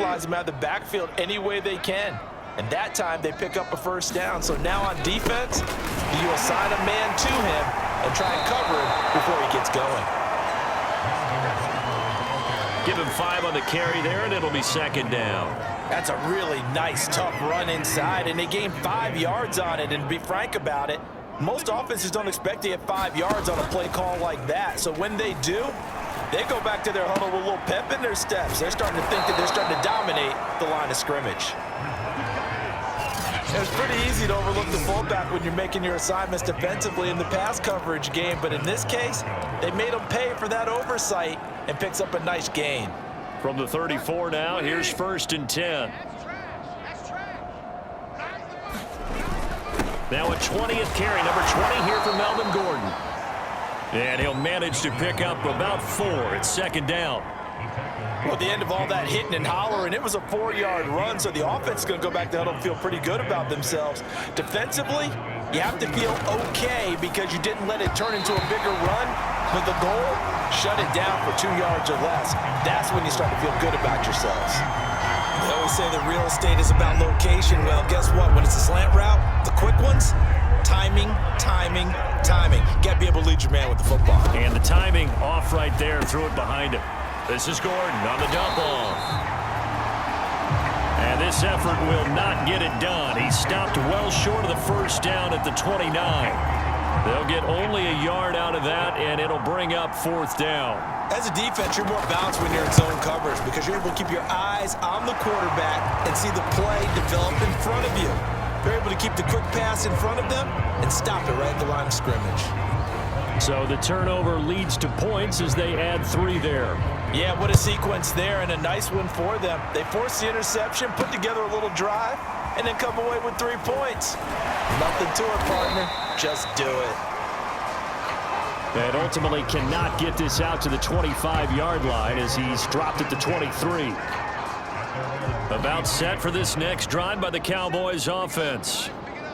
neutralize him out of the backfield any way they can. And that time, they pick up a first down. So now on defense, you assign a man to him and try and cover him before he gets going. Give him 5 on the carry there, and it'll be second down. That's a really nice, tough run inside, and they gained 5 yards on it. And to be frank about it, most offenses don't expect to get 5 yards on a play call like that. So when they do, they go back to their huddle with a little pep in their steps. They're starting to think that they're starting to dominate the line of scrimmage. It's pretty easy to overlook the fullback when you're making your assignments defensively in the pass coverage game, but in this case, they made him pay for that oversight and picks up a nice gain. From the 34 now, here's 1st and 10. Now a 20th carry, number 20 here for Melvin Gordon. And he'll manage to pick up about 4. It's second down. Well, at the end of all that hitting and hollering, it was a 4-yard run, so the offense is going to go back to huddle and feel pretty good about themselves. Defensively, you have to feel okay because you didn't let it turn into a bigger run, but the goal, shut it down for 2 yards or less. That's when you start to feel good about yourselves. They always say that real estate is about location. Well, guess what? When it's a slant route, the quick ones, timing, timing, timing. You got to be able to lead your man with the football. And the timing off right there, threw it behind him. This is Gordon on the dump off. And this effort will not get it done. He stopped well short of the first down at the 29. They'll get only a yard out of that, and it'll bring up 4th down. As a defense, you're more balanced when you're in zone coverage because you're able to keep your eyes on the quarterback and see the play develop in front of you. You're able to keep the quick pass in front of them and stop it right at the line of scrimmage. So the turnover leads to points as they add 3 there. Yeah, what a sequence there, and a nice one for them. They forced the interception, put together a little drive, and then come away with 3 points. Nothing to it, partner. Just do it. And ultimately cannot get this out to the 25-yard line as he's dropped at the 23. About set for this next drive by the Cowboys offense.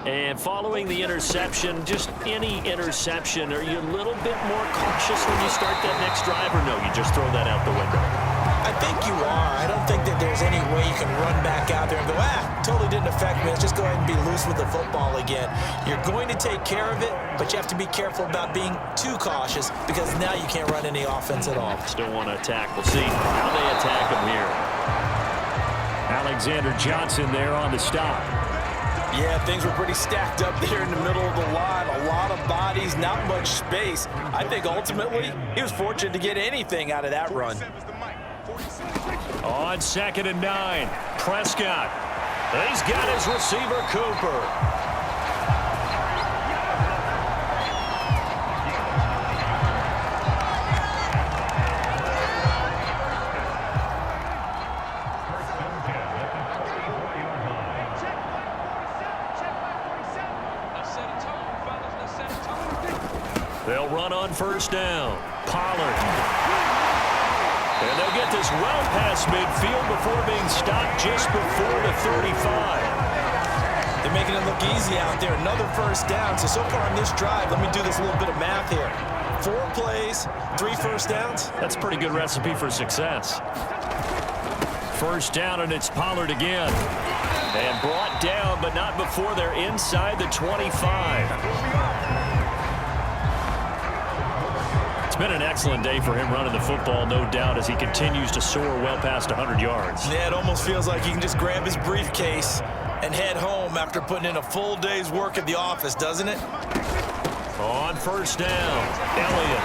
And following the interception, just any interception, are you a little bit more cautious when you start that next drive, or no, you just throw that out the window? I think you are. I don't think that there's any way you can run back out there and go, totally didn't affect me. Let's just go ahead and be loose with the football again. You're going to take care of it, but you have to be careful about being too cautious because now you can't run any offense at all. Still want to attack. We'll see how they attack him here. Alexander Johnson there on the stop. Yeah, things were pretty stacked up there in the middle of the line. A lot of bodies, not much space. I think ultimately he was fortunate to get anything out of that run. On 2nd and 9, Prescott. He's got his receiver, Cooper. They'll run on 1st down. Pollard. And they'll get this well past midfield before being stopped just before the 35. They're making it look easy out there. Another 1st down. So far on this drive, let me do this little bit of math here. 4 plays, 3 1st downs. That's a pretty good recipe for success. 1st down, and it's Pollard again. And brought down, but not before they're inside the 25. It's been an excellent day for him running the football, no doubt, as he continues to soar well past 100 yards. Yeah, it almost feels like he can just grab his briefcase and head home after putting in a full day's work at the office, doesn't it? On 1st down, Elliott.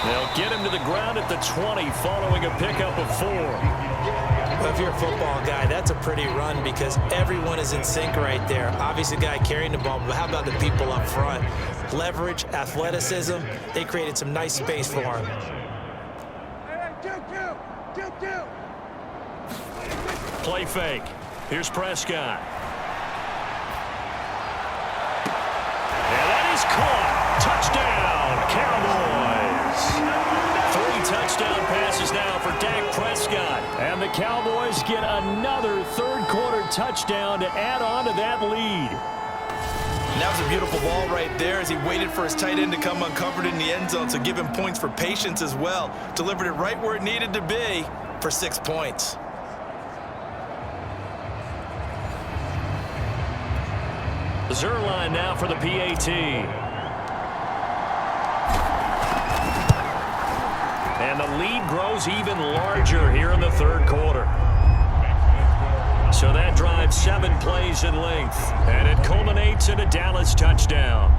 They'll get him to the ground at the 20 following a pickup of 4. Well, if you're a football guy, that's a pretty run because everyone is in sync right there. Obviously, the guy carrying the ball, but how about the people up front? Leverage, athleticism, they created some nice space for him. Play fake. Here's Prescott. And that is caught. Touchdown, Cowboys. 3 touchdown passes now for Dak Prescott. And the Cowboys get another 3rd quarter touchdown to add on to that lead. And that was a beautiful ball right there as he waited for his tight end to come uncovered in the end zone, so give him points for patience as well. Delivered it right where it needed to be for 6 points. Zuerlein now for the PAT. And the lead grows even larger here in the third quarter. So that drives 7 plays in length, and it culminates in a Dallas touchdown.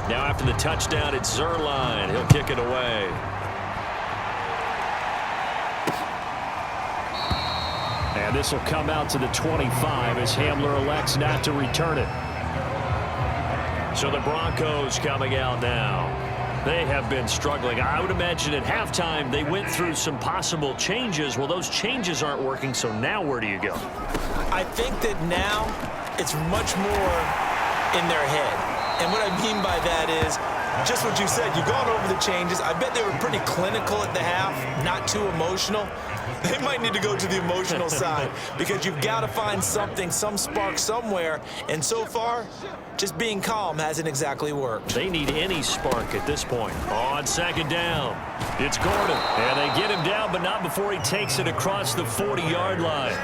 Now after the touchdown, it's Zuerlein. He'll kick it away. And this will come out to the 25 as Hamler elects not to return it. So the Broncos coming out now. They have been struggling. I would imagine at halftime they went through some possible changes. Well, those changes aren't working, so now where do you go? I think that now it's much more in their head. And what I mean by that is just what you said. You've gone over the changes. I bet they were pretty clinical at the half, not too emotional. They might need to go to the emotional side because you've got to find something, some spark somewhere. And so far, just being calm hasn't exactly worked. They need any spark at this point. On second down, it's Gordon. And they get him down, but not before he takes it across the 40-yard line.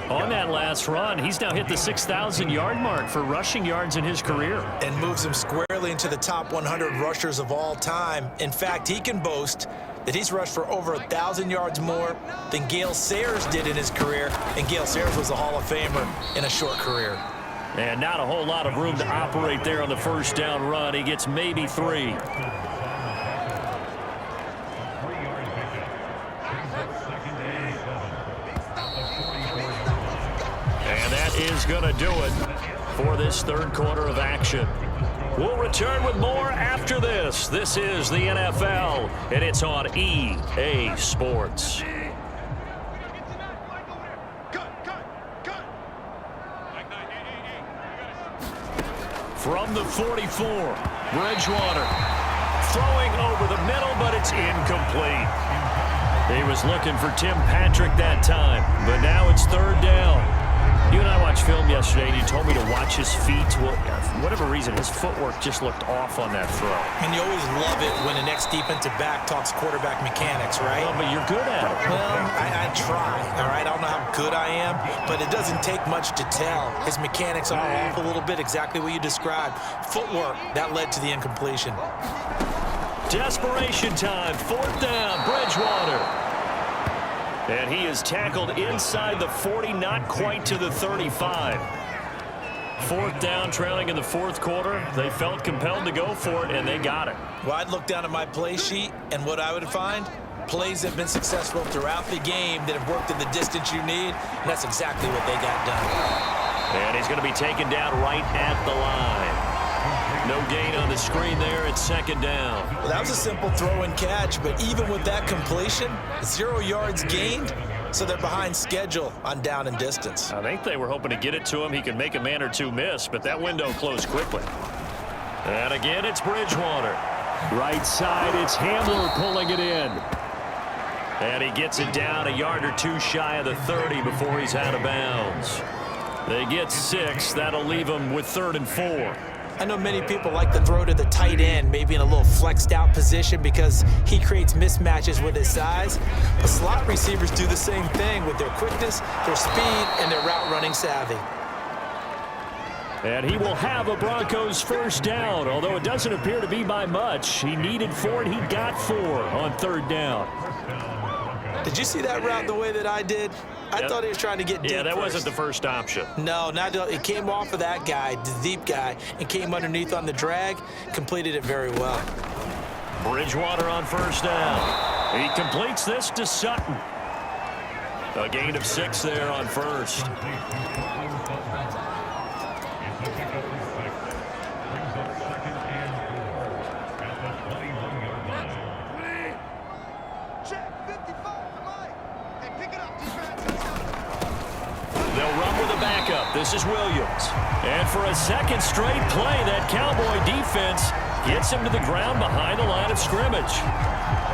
On that last run, he's now hit the 6,000-yard mark for rushing yards in his career. And moves him squarely into the top 100 rushers of all time. In fact, he can boast that he's rushed for over 1,000 yards more than Gale Sayers did in his career. And Gale Sayers was a Hall of Famer in a short career. And not a whole lot of room to operate there on the first down run. He gets maybe 3. Is going to do it for this third quarter of action. We'll return with more after this. This is the NFL, and it's on EA Sports. From the 44, Bridgewater throwing over the middle, but it's incomplete. He was looking for Tim Patrick that time, but now it's third down. You and I watched film yesterday, and you told me to watch his feet. Well, for whatever reason, his footwork just looked off on that throw. And you always love it when the next defensive back talks quarterback mechanics, right? Well, but you're good at it. Well, I try, all right? I don't know how good I am, but it doesn't take much to tell. His mechanics are off a little bit, exactly what you described. Footwork, that led to the incompletion. Desperation time, fourth down, Bridgewater. And he is tackled inside the 40, not quite to the 35. Fourth down, trailing in the fourth quarter. They felt compelled to go for it, and they got it. Well, I'd look down at my play sheet, and what I would find, plays that have been successful throughout the game that have worked in the distance you need, and that's exactly what they got done. And he's going to be taken down right at the line. No gain on the screen there. It's second down. Well, that was a simple throw and catch, but even with that completion, 0 yards gained, so they're behind schedule on down and distance. I think they were hoping to get it to him. He could make a man or two miss, but that window closed quickly. And again, it's Bridgewater. Right side, it's Hamler pulling it in. And he gets it down a yard or two shy of the 30 before he's out of bounds. They get 6. That'll leave them with 3rd and 4. I know many people like to throw to the tight end, maybe in a little flexed out position because he creates mismatches with his size. But slot receivers do the same thing with their quickness, their speed, and their route running savvy. And he will have a Broncos first down, although it doesn't appear to be by much. He needed 4, and he got 4 on third down. Did you see that route the way that I did? I thought he was trying to get deep. Yeah, that first. wasn't the first option. No, it came off of that guy, the deep guy, and came underneath on the drag, completed it very well. Bridgewater on first down. He completes this to Sutton. A gain of 6 there on first. This is Williams. And for a second straight play, that Cowboy defense gets him to the ground behind the line of scrimmage.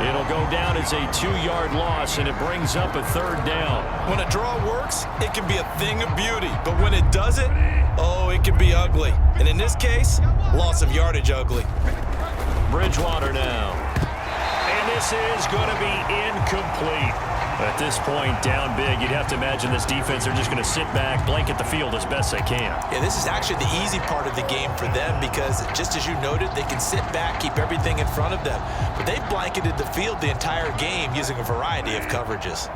It'll go down as a 2-yard loss, and it brings up a 3rd down. When a draw works, it can be a thing of beauty. But when it doesn't, oh, it can be ugly. And in this case, loss of yardage ugly. Bridgewater now. And this is going to be incomplete. At this point, down big, you'd have to imagine this defense are just going to sit back, blanket the field as best they can. Yeah, this is actually the easy part of the game for them because, just as you noted, they can sit back, keep everything in front of them. But they've blanketed the field the entire game using a variety of coverages.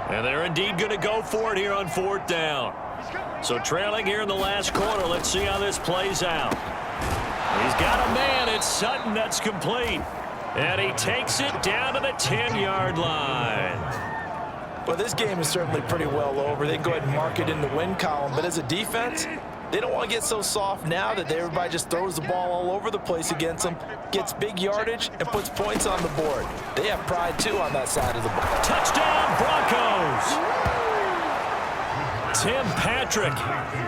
And they're indeed going to go for it here on 4th down. So trailing here in the last quarter, let's see how this plays out. He's got a man. It's Sutton. That's complete. And he takes it down to the 10-yard line. Well, this game is certainly pretty well over. They can go ahead and mark it in the win column. But as a defense, they don't want to get so soft now that everybody just throws the ball all over the place against them, gets big yardage, and puts points on the board. They have pride, too, on that side of the ball. Touchdown, Broncos! Tim Patrick,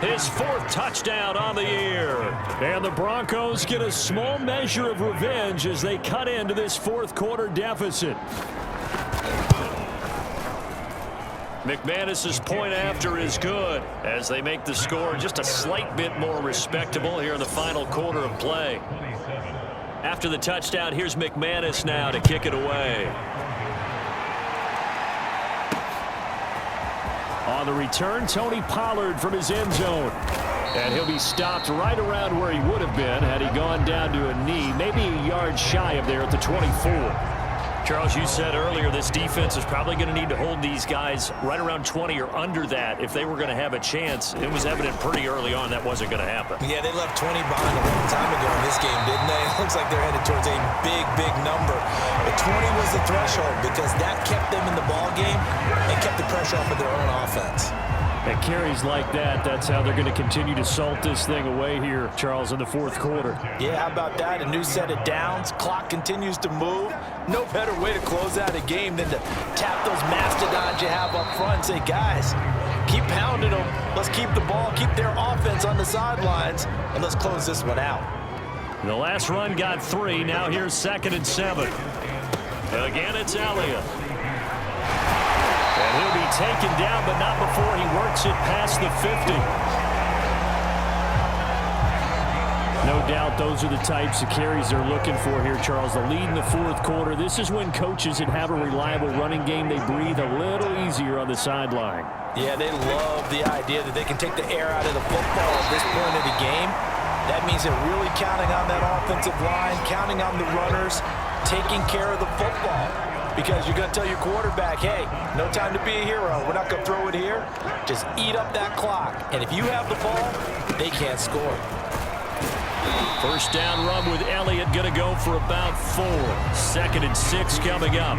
his 4th touchdown on the year. And the Broncos get a small measure of revenge as they cut into this 4th quarter deficit. McManus's point after is good as they make the score just a slight bit more respectable here in the final quarter of play. After the touchdown, here's McManus now to kick it away. On the return, Tony Pollard from his end zone. And he'll be stopped right around where he would have been had he gone down to a knee, maybe a yard shy of there at the 24. Charles, you said earlier this defense is probably going to need to hold these guys right around 20 or under that if they were going to have a chance. It was evident pretty early on that wasn't going to happen. Yeah, they left 20 behind a long time ago in this game, didn't they? It looks like they're headed towards a big, big number. But 20 was the threshold because that kept them in the ball game and kept the pressure off of their own offense. And carries like that, that's how they're going to continue to salt this thing away here, Charles, in the 4th quarter. Yeah, how about that? A new set of downs. Clock continues to move. No better way to close out a game than to tap those mastodons you have up front and say, guys, keep pounding them. Let's keep the ball, keep their offense on the sidelines, and let's close this one out. The last run got 3. Now here's 2nd and 7. Again, it's Elliott. And he'll be taken down, but not before he works it past the 50. No doubt those are the types of carries they're looking for here, Charles. The lead in the 4th quarter. This is when coaches that have a reliable running game, they breathe a little easier on the sideline. Yeah, they love the idea that they can take the air out of the football at this point of the game. That means they're really counting on that offensive line, counting on the runners, taking care of the football. Because you're going to tell your quarterback, hey, no time to be a hero. We're not going to throw it here. Just eat up that clock. And if you have the ball, they can't score. First down run with Elliott going to go for about 4. 2nd and 6 coming up.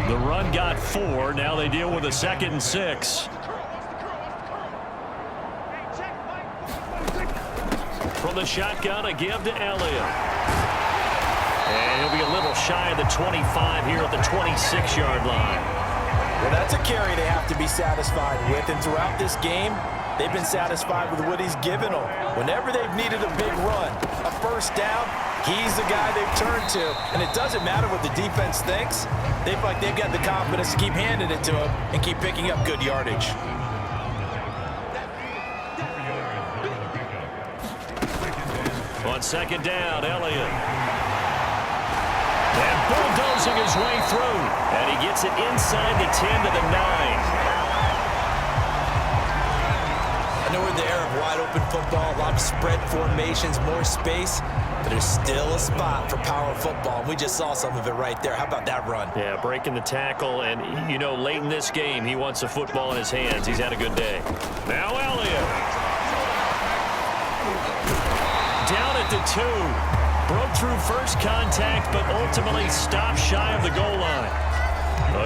The run got 4. Now they deal with a 2nd and 6. From the shotgun, a give to Elliott. And he'll be a little shy of the 25 here at the 26-yard line. Well, that's a carry they have to be satisfied with. And throughout this game, they've been satisfied with what he's given them. Whenever they've needed a big run, a first down, he's the guy they've turned to. And it doesn't matter what the defense thinks. They feel like they've got the confidence to keep handing it to him and keep picking up good yardage. On 2nd down, Elliott. And bulldozing his way through. And he gets it inside the 10 to the 9. I know we're in the era of wide open football, a lot of spread formations, more space, but there's still a spot for power football. And we just saw some of it right there. How about that run? Yeah, breaking the tackle. And, you know, late in this game, he wants the football in his hands. He's had a good day. Now Elliott. Down at the 2. Broke through first contact, but ultimately stopped shy of the goal line.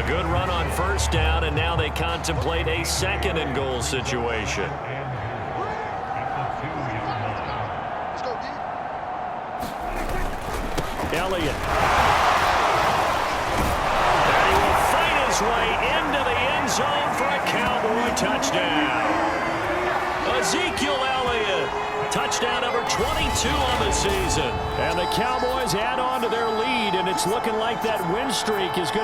A good run on first down, and now they contemplate a 2nd and goal situation. Elliott. And he will fight his way into the end zone for a Cowboy touchdown. Ezekiel Elliott Touchdown number 22 on the season. And the Cowboys add on to their lead, and it's looking like that win streak is going to